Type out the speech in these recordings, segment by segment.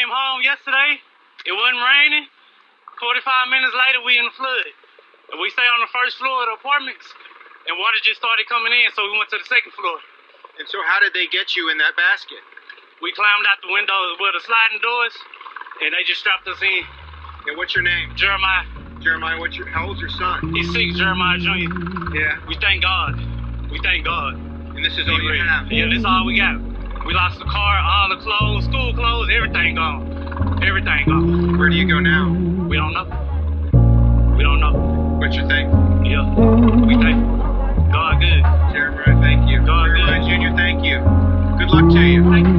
came home yesterday. It wasn't raining. 45 minutes later, we in the flood. And we stay on the first floor of the apartments, and water just started coming in, so we went to the second floor. And so how did they get you in that basket? We climbed out the windows with the sliding doors, and they just strapped us in. And what's your name? Jeremiah. Jeremiah, how old's your son? He's 6, Jeremiah Jr. Yeah. We thank God. We thank God. And this is all you have? Yeah, this is all we got. We lost the car, all the clothes, school clothes, everything gone. Everything gone. Where do you go now? We don't know. We don't know. But you think? Yeah. We thank God good. Jeremiah, thank you. God Jeremiah good. Jr., thank you. Good luck to you. Thank you.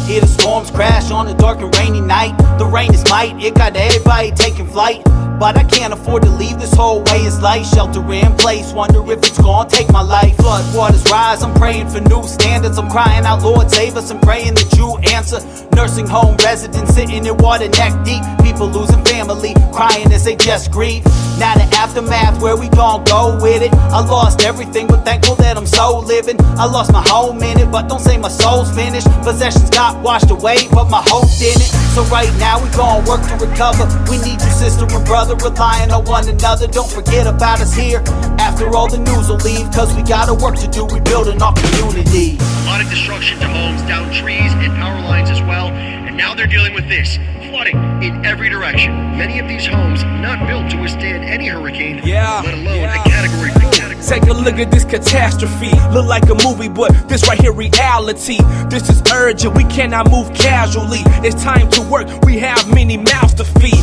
Hear the storms crash on a dark and rainy night. The rain is might, it got everybody taking flight. But I can't afford to leave this whole way. It's light, shelter in place. Wonder if it's gonna take my life. Flood waters rise, I'm praying for new standards. I'm crying out, Lord save us, I'm praying that you answer. Nursing home residents sitting in water neck deep. People losing family, crying as they just grieve. Now the aftermath, where we gon' go with it? I lost everything, but thankful that I'm so living. I lost my home in it, but don't say my soul's finished. Possessions got washed away, but my hope didn't. So right now we gon' work to recover. We need you, sister and brother, relying on one another. Don't forget about us here. After all, the news will leave, cause we got a work to do. We building our community. A lot of destruction to homes, down trees and power lines as well. And now they're dealing with this. Flooding in every direction. Many of these homes not built to withstand any hurricane, let alone a Category 4. Take a look at this catastrophe. Look like a movie, but this right here reality. This is urgent, we cannot move casually. It's time to work, we have many mouths to feed.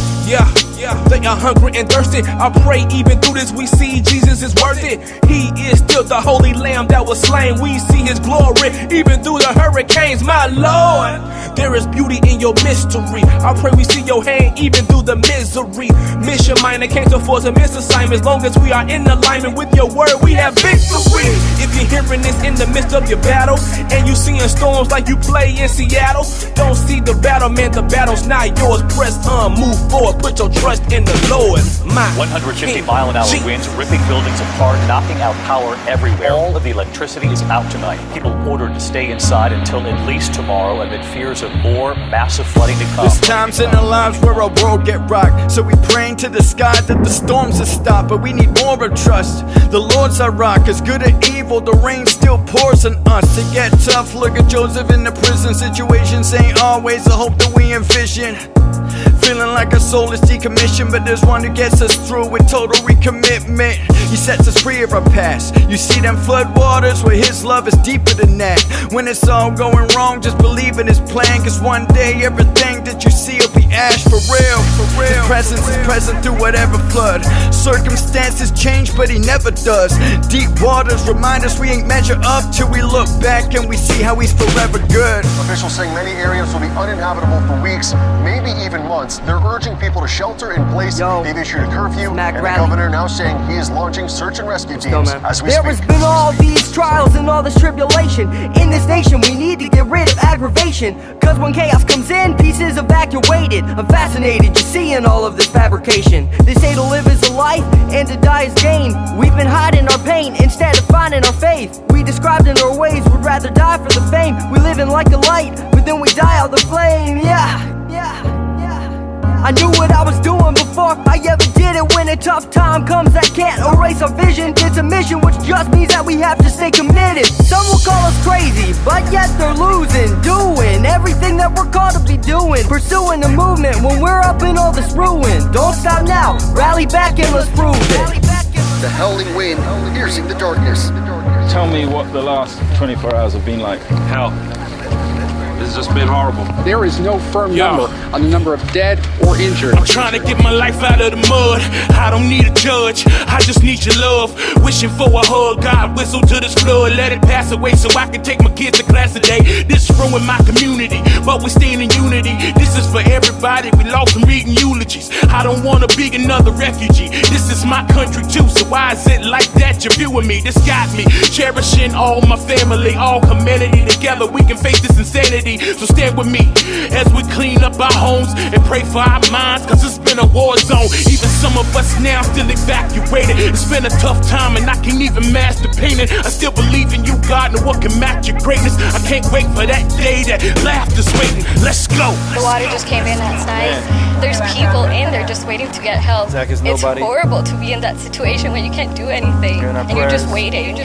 They are hungry and thirsty. I pray even through this we see Jesus is worth it. He is still the holy lamb that was slain. We see his glory even through the hurricanes, my Lord. There is beauty in your mystery. I pray we see your hand even through the misery. Mission minded, can't afford to miss assignment. As long as we are in alignment with your word, we have victory. If you're hearing this in the midst of your battle, and you seeing storms like you play in Seattle, don't see the battle, man, the battle's not yours. Press on, move forward, put your trust in the Lord. 150-mile-an-hour winds ripping buildings apart, knocking out power everywhere. All of the electricity is out tonight. People ordered to stay inside until at least tomorrow, amid fears of more massive flooding to come. There's times in our lives where our world get rocked, so we praying to the sky that the storms will stop. But we need more of trust. The Lord's our rock, as good or evil, the rain still pours on us. To get tough, look at Joseph in the prison situation, ain't always the hope that we envision. Feeling like our soul is decommissioned, but there's one who gets us through with total recommitment. He sets us free of our past. You see them flood waters, where his love is deeper than that. When it's all going wrong, just believe in his plan, cause one day everything that you see will be ash. For real, for real. His presence is present through whatever flood. Circumstances change, but he never does. Deep waters remind us we ain't measure up till we look back and we see how he's forever good. Officials saying many areas will be uninhabitable for weeks, maybe even months. They're urging people to shelter in place. They've issued a curfew, and the governor now saying he is launching search and rescue teams as we speak. There has been all these trials and all this tribulation. In this nation, we need to get rid of aggravation. Cause when chaos comes in, peace is evacuated. I'm fascinated, you seeing all of this fabrication. They say to live is a life, and to die is gain. We've been hiding our pain instead of finding our faith. We described in our ways, would rather die for the fame. We live in like a light, but then we die out the flame. I knew what I was doing before I ever did it. When a tough time comes, I can't erase our vision. It's a mission, which just means that we have to stay committed. Some will call us crazy, but yet they're losing. Doing everything that we're called to be doing. Pursuing the movement when we're up in all this ruin. Don't stop now, rally back and let's prove it. The howling wind piercing the darkness. Tell me what the last 24 hours have been like. Hell. This has just been horrible. There is no firm number on the number of dead or injured. I'm trying to get my life out of the mud. I don't need a judge, I just need your love. Wishing for a hug, God whistle to this flood. Let it pass away so I can take my kids to class today. This is ruin my community, but we stand in unity. This is for everybody, we lost from reading eulogy. refugees. I don't wanna be another refugee. This is my country too, so why is it like that you're viewing me? This got me cherishing all my family, all humanity. Together we can face this insanity. So stand with me as we clean up our homes and pray for our minds, cause it's been a war zone. Even some of us now still evacuated. It's been a tough time and I can't even master painting. I still believe in you, God, and what can match your greatness. I can't wait for that day that laughter's waiting. Let's go. The water just came in outside. There's people in there just waiting to get help. It's horrible to be in that situation when you can't do anything and you're just waiting.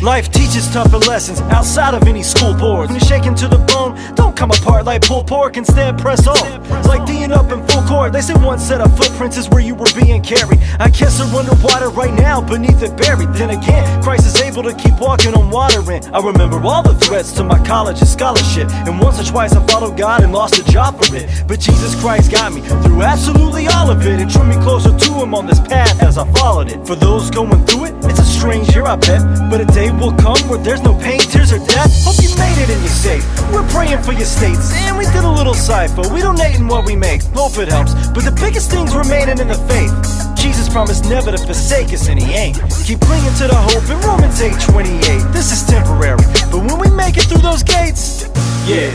Life teaches tougher lessons outside of any school boards. When you're shaken to the bone, don't come apart like pulled pork, instead press on. Like being up in full court, they say one set of footprints is where you were being carried. I guess they're underwater right now, beneath it buried. Then again, Christ is able to keep walking on water, and I remember all the threats to my college and scholarship. And once or twice I followed God and lost a job for it. But Jesus Christ got me through absolutely all of it and drew me closer to Him on this path as I followed it. For those going through it, it's a strange year I bet, but a day will come where there's no pain, tears, or death. Hope you made it and you're safe. We're praying for your states, and we did a little cypher. We donating what we make, hope it helps. But the biggest thing's remaining in the faith. Jesus promised never to forsake us, and He ain't. Keep clinging to the hope in Romans 8:28. This is temporary, but when we make it through those gates, yeah.